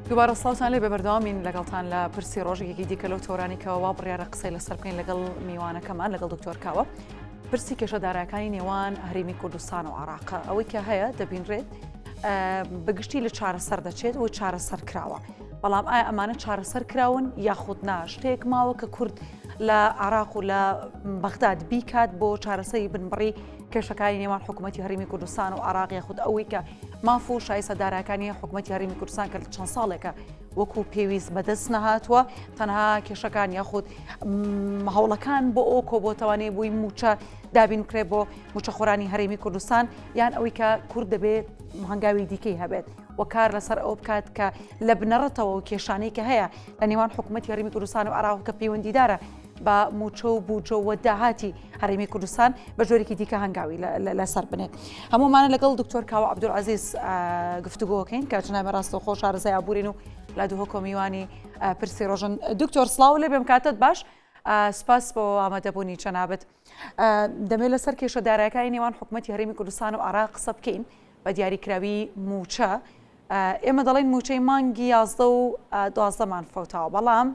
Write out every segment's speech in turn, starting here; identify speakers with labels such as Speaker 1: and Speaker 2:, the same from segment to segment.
Speaker 1: دووبارە سڵاوتان لێ بە بەردەوامین لەگەڵتان لە پرسی ڕۆژێکی دیکە لەو تۆرانێکەوە بڕیارە قسەی لەسەر بکەین لەگەڵ میوانەکەمان لەگەڵ دکتۆر کاوە. پرسی کێشەدارەکانی نێوان هەرێمی کوردستان و عێراق ئەوەی کە هەیە دەبینرێت بەگشتی لە چارەسەر دەچێت و چارەسەر کراوە. بەڵام ئایا ئەمانە چارەسەر کراون یاخود نا شتێک ماوە کە کورد لە عێراق و لە بەغداد بیکات بۆ چارەسەری بنبڕی کێشەکانی نێوان حکوومەتی هەرێمی کوردستان و عێراق یاخود ئەوەی کە ماف و شایستەدارەکانی حکوومەتی هەرێمی کوردستان کە چەند ساڵێکە وەکو پێویست بەدەست نەهاتووە تەنها کێشەکان یاخود هەوڵەکان بۆ ئەو کۆبۆتەوانەیە بووی موچە دابین کرێ بۆ موچە خۆرانی هەرێمی کوردستان یان ئەوەی کە کورد دەبێت هەنگاوی دیکەی هەبێت و کار لەسەر ئەو بکات کە لە بنەڕەتەوە و کێشانەی کە هەیە لە نێوان حکوومەتی هەرێمی کوردستان و عێراق کە پەیوەندیدارە بە موچە و بوجە و داهاتی هەرێمی کوردستان بە جۆرێکی دیکە هەنگاوی لەسەر بنێت. هەمومانە لەگەڵ دکتۆر کاوە عەبدولعەزیز گفتوگۆکەین کە جنابێ ڕاستەوخۆ شارەزای ئابوورین و لە دووهۆ کۆمیوانی پرسی ڕۆژن. دکتۆر سڵاو لێ بێم کاتت باش، سپاس بۆ ئامادەبوونی جەنابەت. دەمێت لەسەر کێشەدارەکانی نێوان حکوومەتی هەرێمی کوردستان و عێراق قسە بکەین بە دیاریکراوی موچە. ئێمە دەڵێن موچەی مانگی 11 و 12مان فەوتاوە، بەڵام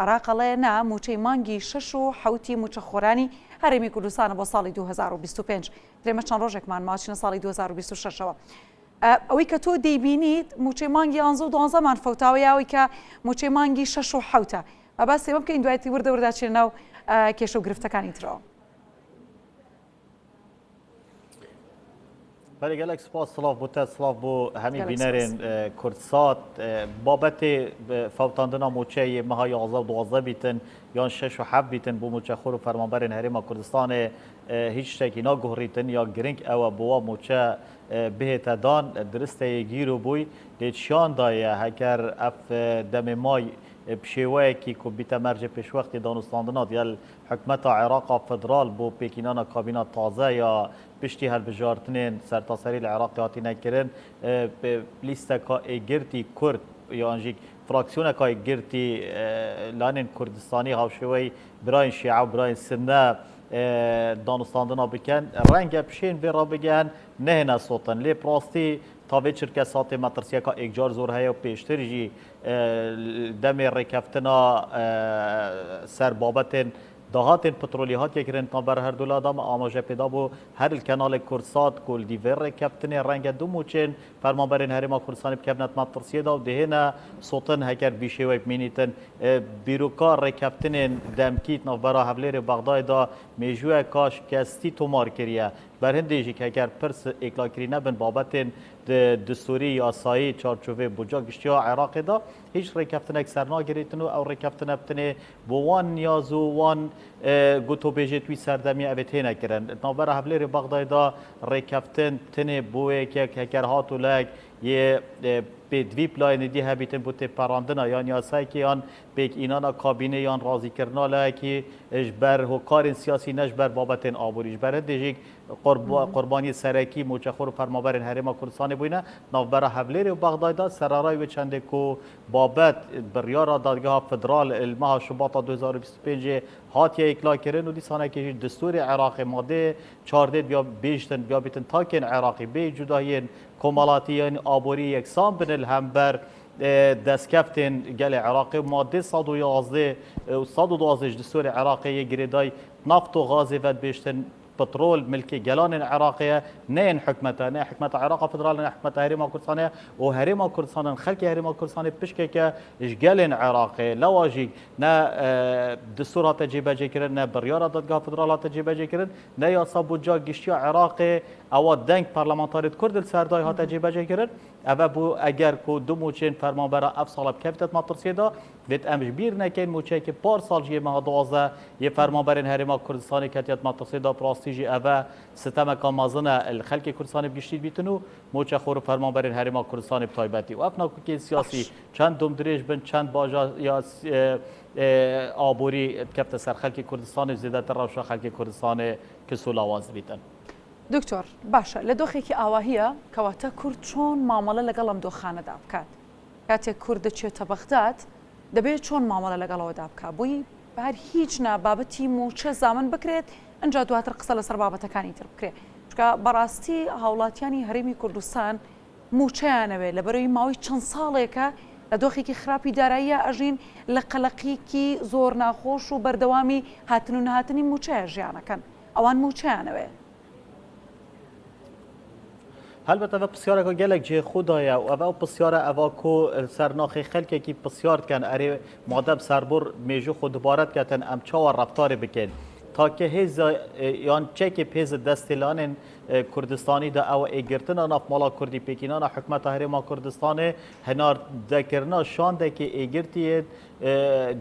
Speaker 1: عێراقەڵێ نا موچەی مانگی 6 و 7 موچە خۆرانی هەرێمی کوردستانە بۆ ساڵی 2025 درێمە چەند ڕۆژێکمان ماچینە ساڵی 2026ەوە. ئەوەی کە تۆ دەیبینیت موچەی مانگی 11 و 12مان فەوتاوە یاوەی کە موچەی مانگی 6 و 7 بە باس سێمە بکەین دوایەتی وردە ورداچێنە ناو کێشە و گرفتەکانی ترەوە.
Speaker 2: بله گلک سپاس سلاف بوده سلاف بو همی بینرین کردسات بابت فوتاندنا موچه مها 11 و 12 بیتن یا 6 و 7 بیتن بو موچه خور و فرمانبرین هرم کردستان هیچ شکی ناگهریتن یا گرینگ او بوا موچه بهت دان درسته گیرو بوی لیچان دایه هکر اف دم مای بشیوه کی کو بیت مرج پیش وقت دانستاندنا دیال حکومت عراق فدرال بو پیکینانا کابینه تازه یا پشتی هر بجارتنین سرتاسری العراق هاتی نکردن لیست کا ایگرتی کرد یا انجیک فراکسیون کا ایگرتی لانین کردستانی هاوشوی برای شیعه و برای سنه دانستاندنا بکن رنگ پشین به را بگن نه نسوتن لی پراستی تاوی چرکه ساعت مترسیه که اکجار زور هیا و پیشتری دم رکفتنا سر بابتن دهات پترولی هات یک رنت بر هر دولت دام آماده پیدا بو هر کانال کورسات کل دیور کپتن رنگ دو موچن فرمانبرین هرما کورسانی بکبنت مترسیه دا و دهنا صوتن هکر بیشه و مینیتن بیروکار رکفتن دمکیت نو برا حوالیر بغداد دا میجوه کاش کستی تومار کریه بر هندیجی که اگر پرس اکلاکری نبن بابتن دستوری یاسایی چارچوبه بوجا گشتیا عراق دا هیچ رکفتن اکثر ناگریتن او رکفتن ابتنه بوان نیازو وان گوتو بیجه توی سردمی اویته نکرن نابر حوالیر بغداد دا رکفتن تنه بوه که هکر هاتو لگ یه به دوی پلاین دی هبیتن بوده پراندنا یا نیاسایی که آن بیک اینانا کابینه یا راضی کرنا لکی اجبر هکار سیاسی نجبر بابتن آبوریش بر دیجی قربانی سرکی موچخور فرمانبرین هرم کردستان بوینه نوبر حوالیر بغداد سرارای و چنده کو بابت بریار دادگاه فدرال الماه شباط 2025 هاتی اکلا کردن و دیسانه که دستور عراق ماده 14 بیا بیشتن بیا بیتن تاکن عراقی به جداین کمالاتیان آبوری یکسان بن الهمبر دستکفتن گل عراقی ماده 111 و 112 دستور عراقی گریدای نفت و غاز و بیشتن بترول ملكي جلان العراقية نين حكمتها نه حكمت عراق فدرال نه حكمت هرم كردستان وهرم كردستان خلق هرم كردستان بشكك جلن عراقي لواجي نا دستور تجيب جكرن نا بريارة دادگاه فدرال تجيب جكرن نا يا صابوجا گشتيا عراقي او دنگ پارلمانتاری کرد سردای ها تجيب جكرن او بو اگر کو دو موچن فرمانبر اف سال کپیتت ماترسیه دا بیت امش بیر نکن موچه که پار سال جیه مها 12 یه فرمانبرین هرم کردستان کتیت ماترسیه دا پراستیجی او ستم کامازن الخلق کردستان بگشتید بیتنو موچه خور فرمانبرین هرم کردستان بتایبتی و افنا که سیاسی چند دوم دریج بن چند باجا یا آبوری کفت سر خلق کردستان زیاده تر روشا خلق کردستان کسول آواز بیتن.
Speaker 1: دکتۆر باشە لە دۆخێکی ئاواهەیە کەواتە کورد چۆن مامەڵە لەگەڵم دۆخانەدا بکات کاتێک کورد دەچێتە بەغداد دەبێت چۆن مامەڵە لەگەڵەوەدا بکات بۆی هەر هیچ بابەتی موچە زامن بکرێت ئەنجا دواتر قسە لەسەر بابەتەکانی تر بکرێت چکە بەڕاستی هاوڵاتیانی هەرێمی کوردستان موچەیانەوێت لەبەرەوەی ماوەی چەند ساڵێکە لە دۆخێکی خراپی داراییە ئەژین لە قەلەقێکی زۆر ناخۆش و بەردەوامی هاتن و نهاتنی موچەیە ژیانەکەن ئەوان موچەیانەوێ.
Speaker 2: هەلبەتە بە پرسیارێکە gelek jê xudaya û ev pisyara eva ku sernaxê xelkekî pisyar dikin erê madem serbûr mêjû xwe dubare diketin em çawa reftarê bikin. تاکه هیز یان چک پیز دستیلان کردستانی دا او ایگرتنا ناف مالا کردی پیکینانا حکمت هرما کردستان هنار دکرنا شان دکی ایگرتی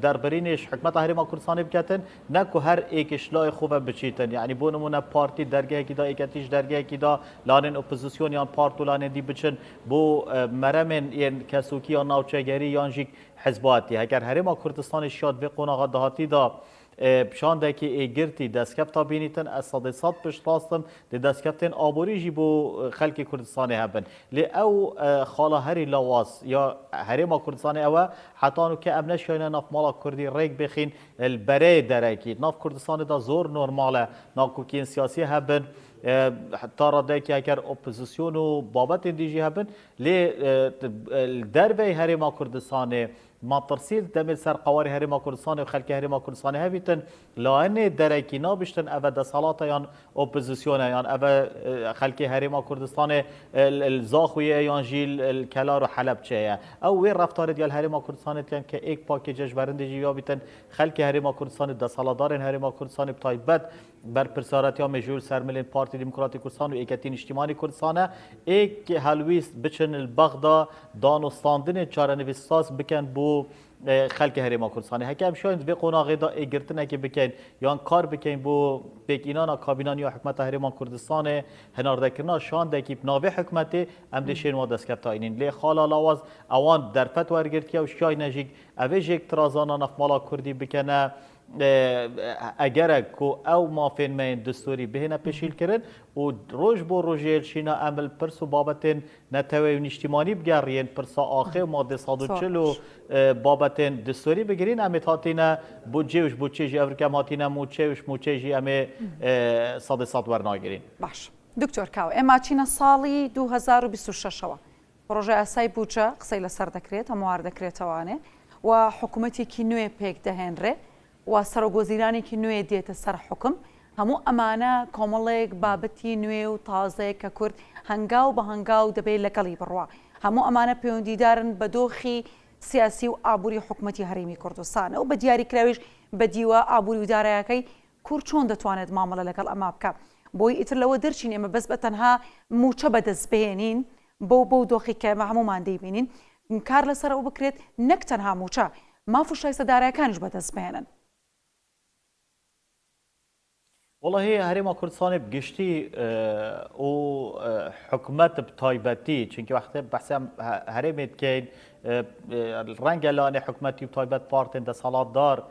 Speaker 2: دربرینش حکمت هرما کردستانی بکتن نکو هر ایکش لای خوبه بچیتن یعنی بو نمونه پارتی درگاه کی دا ایکتیش درگاه کی دا لانن اپوزیسیون یان پارتو لانن دی بچن بو مرمن یان کسوکی یا ناوچگری یان جیک حزباتی اگر هرما کردستان شاد به قناغ دهاتی دا بشاندکی ایگرتی دستکفت بینیتن از صد پشت راستم دی دستکفتن آبوری جی بو خلق کردستان هبن لی او خاله هری لواس یا هرما کردستان او حتی انو که امنش یاینا ناف مالا کردی ریک بخین البره درکی ناف کردستان دا زور نرماله ناکوکین سیاسی هبن حتی راده که اگر اپوزیسیون و بابت دیجی هبن لی دربه هرما کردستان ما ترسيل دمل سر قواري هرما كردستان و خلق هرما كردستان هبيتن لان دركي نابشتن اوا دسالات يان اوبوزيسيون يان اوا خلق هرما كردستان الزاخويه يان جيل الكلار و حلب چه او وين رفتار ديال هرما كردستان تلان که ایک پاکیجش برنده جیوا بیتن خلق هرما كردستان دسالادارن هرما كردستان بتایبت بر پرسارتی ها مجول سرملین پارتی دموکراتی کردستان و ایکتین اجتماعی کردستان ایک هلویست بچن البغدا دانستاندن چارنویساس بکن بو خلق هرما کردستان هکم شاید به قناغ دا ایگرتنه که بکن یا کار بکن بو بکینانا کابینان یا حکمت هرما کردستان هناردکرنا شان دکی ناوی حکمت امدشین و دستکفت اینین لی خالا لاواز اوان در فت ورگرتی و شای نجیک اوی جک ترازانا نفمالا کردی بکنه اگر کو او مافین من دستوری بهنه پیشیل کرد و روز بو روزیل شینا عمل پرسو بابتن نتوی اجتماعی بگیرین پرسا آخر ماده 140 بابتن دستوری بگیرین امیت هاتینا بودجهش بودجهی افریقا هاتینا موچهی امی 100 ورناگیرین.
Speaker 1: باش دکتور کاو اما چینا سالی 2026 پروژه اسای بودجه قصی لسر دکریت اموار دکریت وانه و حکومتی کی نوی پیک دهنره و سەرۆگۆزیرانێکی نوێ دێتە سەر حکم هەموو ئەمانە کۆمەڵێک بابەتی نوێ و تازەیە کە کورد هەنگاو بە هەنگاو دەبێت لەگەڵی بڕوا هەموو ئەمانە پەیوەندیدارن بە دۆخی سیاسی و ئابووری حکومەتی هەرێمی کوردستانە و بە دیاریکراویش بە دیوە ئابووری و دارایەکەی کورد چۆن دەتوانێت مامەڵە لەگەڵ ئەما بکە بۆی ئیتر لەوە دەرچین ئێمە بەس بە تەنها موچە بەدەست بهێنین بۆ دۆخی کە ئێمە هەمومان دەیبینین کار لەسەر ئەو بکرێت نەک تەنها موچە ماف و شایستە دارایەکانیش بەدەست بهێنن.
Speaker 2: والله هرما کردستان بگشتی و حکومت بتایبتی چونکه وقتی بحث هرمت که رنگ لانه حکومتی بتایبت پارتن دسالات دار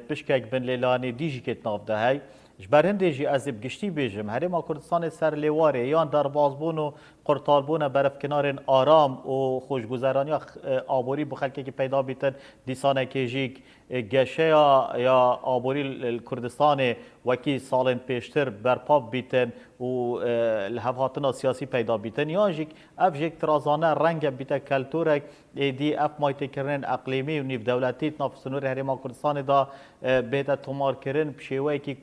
Speaker 2: پشکک بن لانه دیجی کت ناف دهی جبرهندجی از بگشتی بیجم هرما کردستان سر لیواره یان در بازبون و قرطالبون برف کنار آرام و خوشگذرانی آبوری بخلکی که پیدا بیتن دیسانه که جیک گشه یا آبوری کردستان وکی سالن پیشتر برپا بیتن و الهفاتنا سیاسی پیدا بیتن یا جیک اف جیک ترازانه رنگ بیتن کلتورک دی اف مایت کرن اقلیمی و نیف دولتی ناف سنور هرما کردستان دا بیت تمار کرن بشیوه که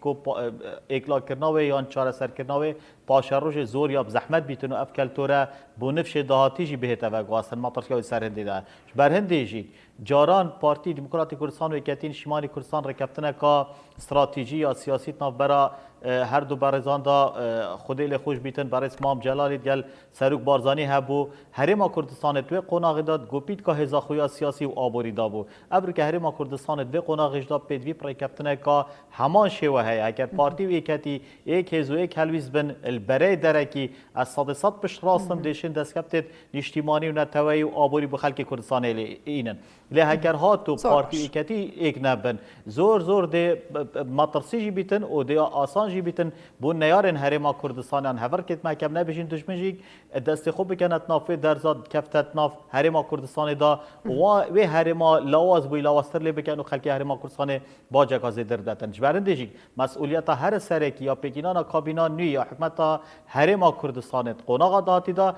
Speaker 2: اکلا کرناوه یا چاره سر کرناوه پاشروش زور یا زحمت بیتن و اف کلتوره بونفش دهاتیجی بهت و گواستن ما ترکیه سرهندی ده برهندیجی جاران پارتی دموکراتی کردستان و ایکتین شمالی کردستان رکبتنه که استراتژی یا سیاسی ناف برا هر دو برزان دا خودی لخوش بیتن برای اسمام جلالی دیل سروک بارزانی هبو هرما کردستان توی قناغ داد گوپیت که هزاخویا سیاسی و آبوری دابو ابر که هرما کردستان توی قناغش دا پیدوی پرای کپتنه که همان شیوه هی اگر پارتی و ایکتی ایک هزو ایک هلویز بن البره درکی از 100 پشت راستم دیشن دست کپتید نشتیمانی و نتوی و آبوری بخلک کردستان اینن لی هکر هاتو پارتی ایکتی ایک نبن زور ده مطرسیجی بیتن و ده آسان جی بیتن بو نیارن هرما کردستان هفر کت محکم نبیشین دشمنجی دست خوب کنت نافه درزاد کفتت ناف هرما کردستان دا و هرما لواز بوی لواستر لی بکن و خلکی هرما کردستان با جکازه دردتن جبرندشی مسئولیت هر سرکی یا پکینان کابینان نوی یا حکمت هرما کردستان قناغ داتی دا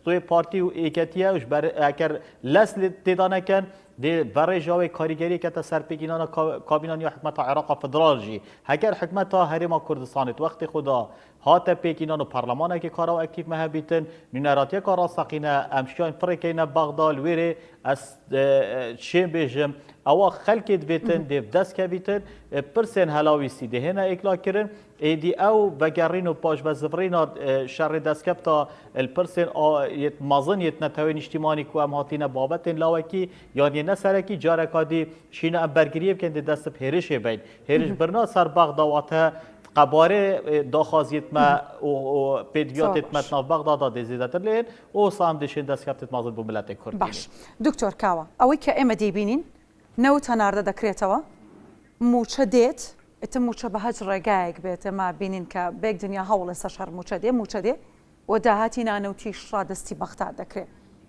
Speaker 2: توی پارتی و ایکتیه وش بر اگر لسل تدانه کن دی برای جاوی کاریگری که تا سرپیگینان کابینان یا حکمت عراق فدرال جی اگر حکمت هرما کردستان وقت خدا هات پیکینان و پارلمان که کارو اکتیو مهبیتن نراتی کارا سقینه امشیان فرکینه بغداد ویره از چه بیجم او خلکت بیتن دیو دست که بیتن پرسن هلاویسی ده هنه اکلا کرن ایدی او بگرین و پاش بزفرین شر دست کبتا الپرسن مازن یت نتوین اجتماعی که هم هاتین بابتن لاوکی یعنی نسرکی جارکادی شینه ام برگریه کند دست پیرش بین هرش برنا سر بغداد قباره داخازیت ما و پیدویاتت متناف بغداد دزیدتر لین و سام دشین دست کبتت مازن بو ملت کردی.
Speaker 1: باش دکتور کاوا اوی که ام دیبینین نو تنارده دکریتوا موچه دیت اتم موچه به هج رجایك بیت ما بینین که بیگ دنیا حول سشر موچه دی و دهاتینا نوتیش را دستی بغداد دکری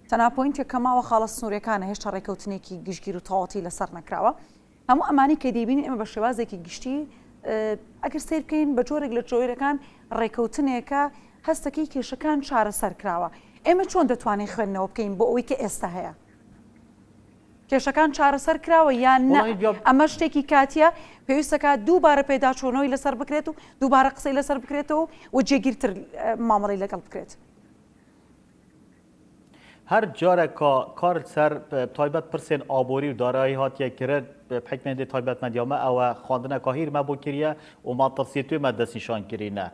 Speaker 1: تنها پوینت کما و خالص سوریه کانه هشت رکوتنی کی گشگیرو تاوتی لسر نکراوا همو امانی که دیبینین ام بشوازه کی گشتی اگر سیر بکەین بە جۆرێک لە جۆیرەکان ڕێکەوتنێکە هەستەکەی کێشەکان چارەسەر کراوە ئێمە چۆن دەتوانین خوێندنەوە بکەین بۆ ئەوەی کە ئێستا هەیە کێشەکان چارەسەر کراوە یان ئەمە شتێکی کاتیە پێویستەکە دووبارە پێداچوونەوەی لەسەر بکرێت و دووبارە قسەی لەسەر بکرێتەوە و جێگیرتر مامەڵەی لەگەڵ بکرێت
Speaker 2: هر جاره کار سر تایبەت پرسێن ئابووری و دارایی هاتیە کرد بحکمێندی تایبەتمەندیامە ئەوە خواندنە کاهیر مەبوو کریە و ماتەسیێتوی مە دەستنیشان کرینە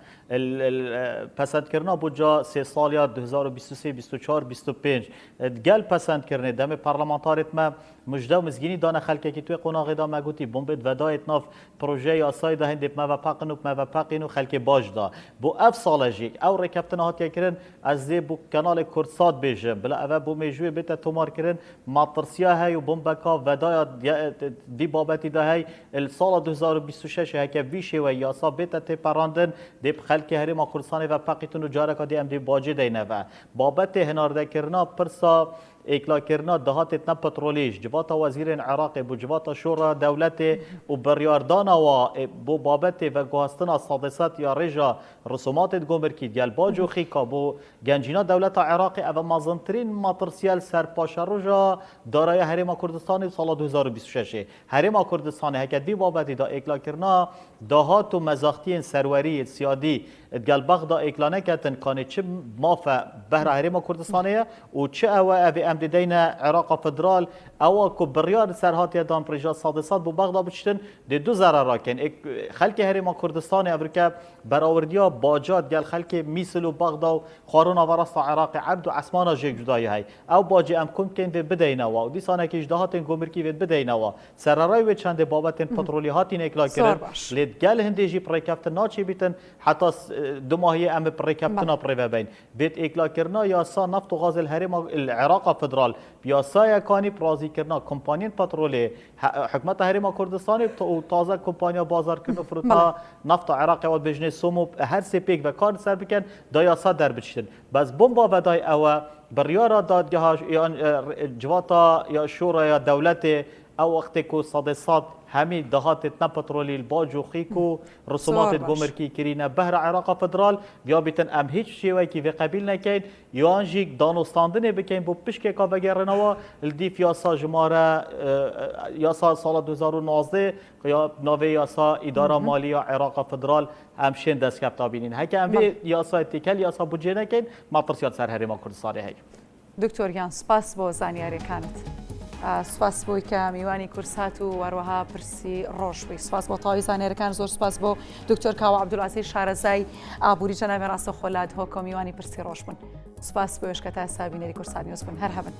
Speaker 2: پەسەندکردنا بۆ جا 3 ساڵیا 2023 24 25 گەل پەسەندکردنێ دەمێ پەرلەمانتارێت مە مژدە و مزگینی دانە خەلکێکی توێ قۆناغێدا مەگوتی بۆمبێت ڤەدایەت ناف پرۆژەی یاسایدا هەندێک مەڤەپەقن و مەڤەپەقین و خەلکێ باشدا بۆ ئەف ساڵەژێک ئەو ڕێکەفتنە هاتیەکردن ئەس دێ بۆ کەناڵێک کورسات بێژم بلا ئەوە بۆ مێژوێ بێتە تۆمارکردن ماترسیا هەی و بۆمبەکا ڤەدایە دی بابتی دهی سال 2026 هک ویشه و یاسا بیت تپراندن دیب خلک هرما کردستان و پاکستان و جارکا دی ام دی باجه دینه و بابت هنارده کرنا پرسا اکلا کرنا دهات نه پترولیش جوات وزیر عراق بو جوات شورا دولت و بریاردان و بو بابت و گواستن سادسات یا رجا رسومات گمرکی دیال باجو خیکا بو گنجینا دولت عراق او مازنترین ماترسیال سرپاش رجا دارای هرما کردستان سال 2026 هرما کردستان هکدی بابت دا اکلا کرنا دهات و مزاختی سروری سیادی دیال بغدا اکلا نکتن کانه چه مافه بهر هرما کردستانه و چه او ام دین عراق فدرال او کو بریار سرهاتی دام پروژه سادسات بو بغداد بچتن د دو ضرر راکن خلک هرما کردستان امریکا براوردیا باجات گل خلک میسل و بغداد خارون وراست عراق عبد و عثمان جگ جدای های او باجی ام کن کن بدینه و دیسانه که اجدهات گمرکی ود بدینه و سررای و چند بابت پترولیات این اکلا کرد لید گل هندیجی پرکفت ناچی بیتن حتی دو ماهی ام پرکفتنا پرو بین بیت اکلا کرنا یا سا نفت و غاز الهرما العراق فدرال یاسای کانی پرازی کرنا کمپانی پترولی حکومت هرما کردستان و تازه کمپانی بازار کردن فروتا نفت عراق و بجنه سومو هر سپیک و کار سر بکن دا یاسا در بچشتن بس بمبا ودای او بریارا دادگاه یا جواتا یا شورا یا دولت او وقتی که صادسات همین دهات نه پترولی باجو خیکو رسومات گمرکی کرینه بهر عراق فدرال بیا بیتن ام هیچ شیوی که و قبیل نکید یا انجیک دانستاندنه بکن بو پشک که بگرنوا الدیف یاسا جماره یاسا سال 2019 یا نوی یاسا اداره مالی عراق فدرال همشین دست کپتا بینین هک ام یاسا اتکل یاسا بودجه نکید ماترسیات سر هرما کردستانی هی
Speaker 1: دکتور یان سپاس بۆ زانیاری کانت سپاس بۆی کە میوانی کورسات و وەروەها پرسی ڕۆژ بووی سپاس بۆ تاوی زانیاریەکان زۆر سپاس بۆ دکتۆر کاوە عەبدولعەزیز شارەزای ئابووری جەنابی ڕاستەوخۆ لادهۆ کە میوانی پرسی ڕۆژ بوون سپاس بۆ ئێوەش کە تا ئێستا بینەری کورسات نیوز بوون هەر هەبن